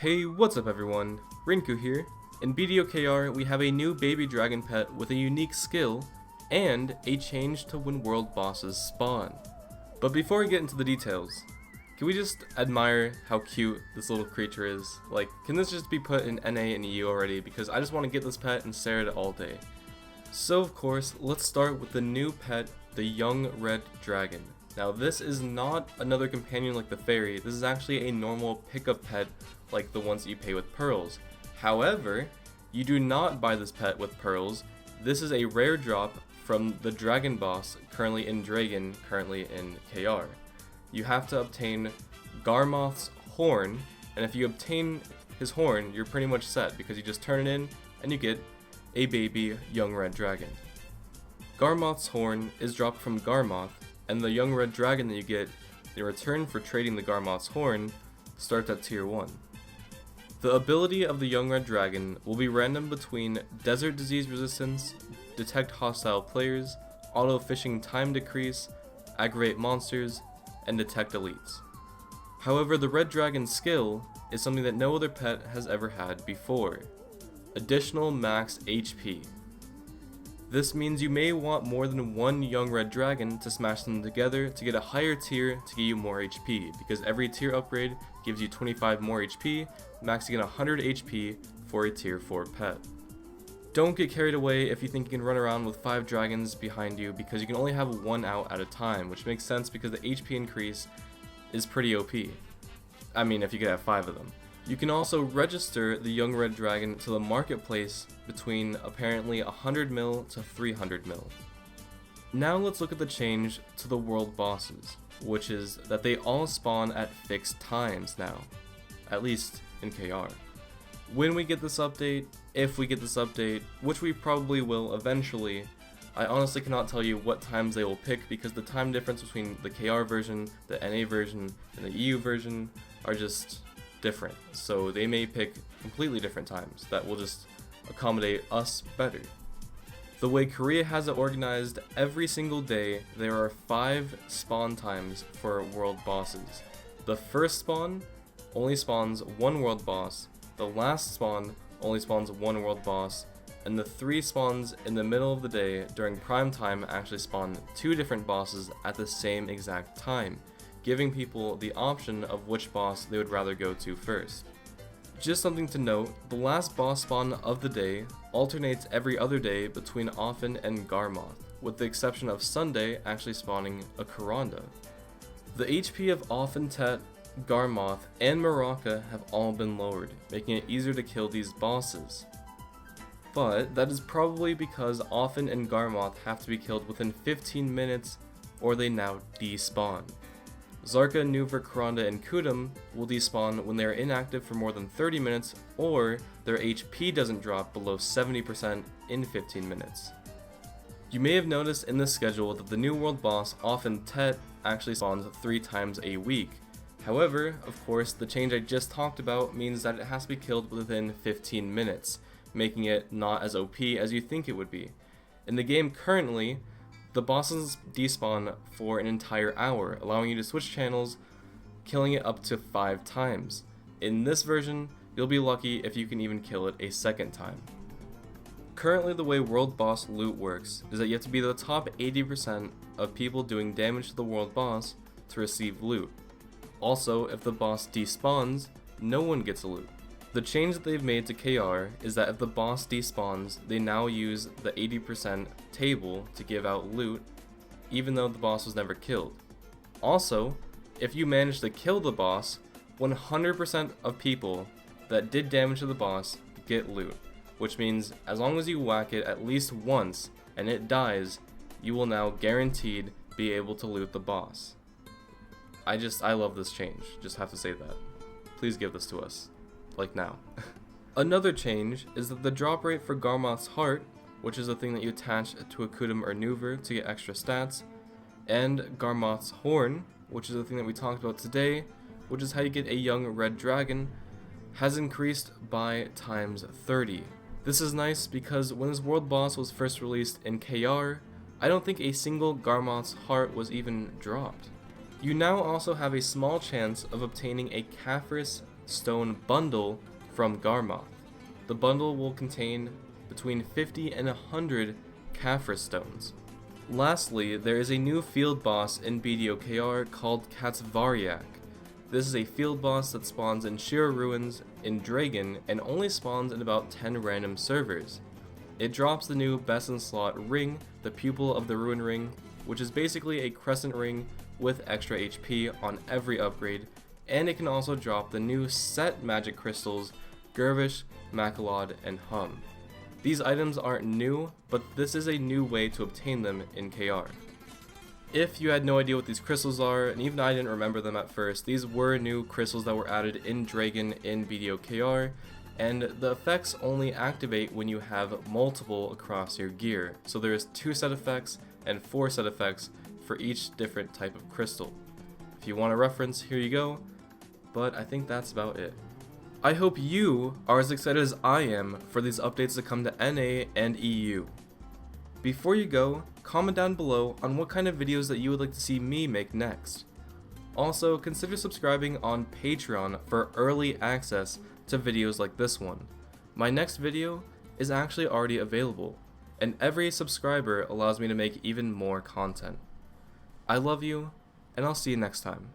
Hey, what's up everyone? Rinku here. In BDO KR, we have a new baby dragon pet with a unique skill and a change to when world bosses spawn. But before we get into the details, can we just admire how cute this little creature is? Like, can this just be put in NA and EU already? Because I just want to get this pet and stare at it all day. So of course, let's start with the new pet, the young red dragon. Now this is not another companion like the fairy, this is actually a normal pickup pet like the ones that you pay with pearls. However, you do not buy this pet with pearls. This is a rare drop from the dragon boss currently in Dragon, currently in KR. You have to obtain Garmoth's horn, and if you obtain his horn, you're pretty much set because you just turn it in and you get a baby young red dragon. Garmoth's horn is dropped from Garmoth, and the young red dragon that you get in return for trading the Garmoth's horn starts at tier 1. The ability of the young red dragon will be random between desert disease resistance, detect hostile players, auto fishing time decrease, aggravate monsters, and detect elites. However, the red dragon's skill is something that no other pet has ever had before: additional max HP. This means you may want more than one young red dragon to smash them together to get a higher tier to give you more HP, because every tier upgrade gives you 25 more HP, maxing at 100 HP for a tier 4 pet. Don't get carried away if you think you can run around with 5 dragons behind you, because you can only have one out at a time, which makes sense because the HP increase is pretty OP. I mean, if you could have 5 of them. You can also register the young red dragon to the marketplace between apparently 100 mil to 300 mil. Now let's look at the change to the world bosses, which is that they all spawn at fixed times now, at least in KR. When we get this update, if we get this update, which we probably will eventually, I honestly cannot tell you what times they will pick because the time difference between the KR version, the NA version, and the EU version are just different, so they may pick completely different times that will just accommodate us better. The way Korea has it organized, every single day there are 5 spawn times for world bosses. The first spawn only spawns one world boss, the last spawn only spawns one world boss, and the 3 spawns in the middle of the day during prime time actually spawn 2 different bosses at the same exact time, giving people the option of which boss they would rather go to first. Just something to note, the last boss spawn of the day alternates every other day between Offen and Garmoth, with the exception of Sunday actually spawning a Kuranda. The HP of Offen, Tet, Garmoth, and Maraka have all been lowered, making it easier to kill these bosses. But that is probably because Offen and Garmoth have to be killed within 15 minutes or they now despawn. Zarka, Nuver, Kuranda, and Kudum will despawn when they are inactive for more than 30 minutes or their HP doesn't drop below 70% in 15 minutes. You may have noticed in the schedule that the new world boss, Offen Tet, actually spawns 3 times a week. However, of course, the change I just talked about means that it has to be killed within 15 minutes, making it not as OP as you think it would be. In the game currently, the bosses despawn for an entire hour, allowing you to switch channels, killing it up to 5 times. In this version, you'll be lucky if you can even kill it a second time. Currently, the way world boss loot works is that you have to be the top 80% of people doing damage to the world boss to receive loot. Also, if the boss despawns, no one gets a loot. The change that they've made to KR is that if the boss despawns, they now use the 80% table to give out loot, even though the boss was never killed. Also, if you manage to kill the boss, 100% of people that did damage to the boss get loot, which means as long as you whack it at least once and it dies, you will now guaranteed be able to loot the boss. I love this change, just have to say that. Please give this to us. Like now. Another change is that the drop rate for Garmoth's heart, which is a thing that you attach to a Kudum or Nuver to get extra stats, and Garmoth's horn, which is a thing that we talked about today, which is how you get a young red dragon, has increased by times 30. This is nice because when this world boss was first released in KR, I don't think a single Garmoth's heart was even dropped. You now also have a small chance of obtaining a Khafre's stone bundle from Gama. The bundle will contain between 50 and 100 Khafre stones. Lastly, there is a new field boss in BDO KR called Khafre. This is a field boss that spawns in Shira Ruins in Dragon and only spawns in about 10 random servers. It drops the new Best in Slot ring, the Pupil of the Ruin ring, which is basically a crescent ring with extra HP on every upgrade, and it can also drop the new set magic crystals, Gervish, Makalod, and Hum. These items aren't new, but this is a new way to obtain them in KR. If you had no idea what these crystals are, and even I didn't remember them at first, these were new crystals that were added in Dragon in BDO KR, and the effects only activate when you have multiple across your gear. So there's 2 set effects and 4 set effects for each different type of crystal. If you want a reference, here you go, but I think that's about it. I hope you are as excited as I am for these updates to come to NA and EU. Before you go, comment down below on what kind of videos that you would like to see me make next. Also, consider subscribing on Patreon for early access to videos like this one. My next video is actually already available, and every subscriber allows me to make even more content. I love you, and I'll see you next time.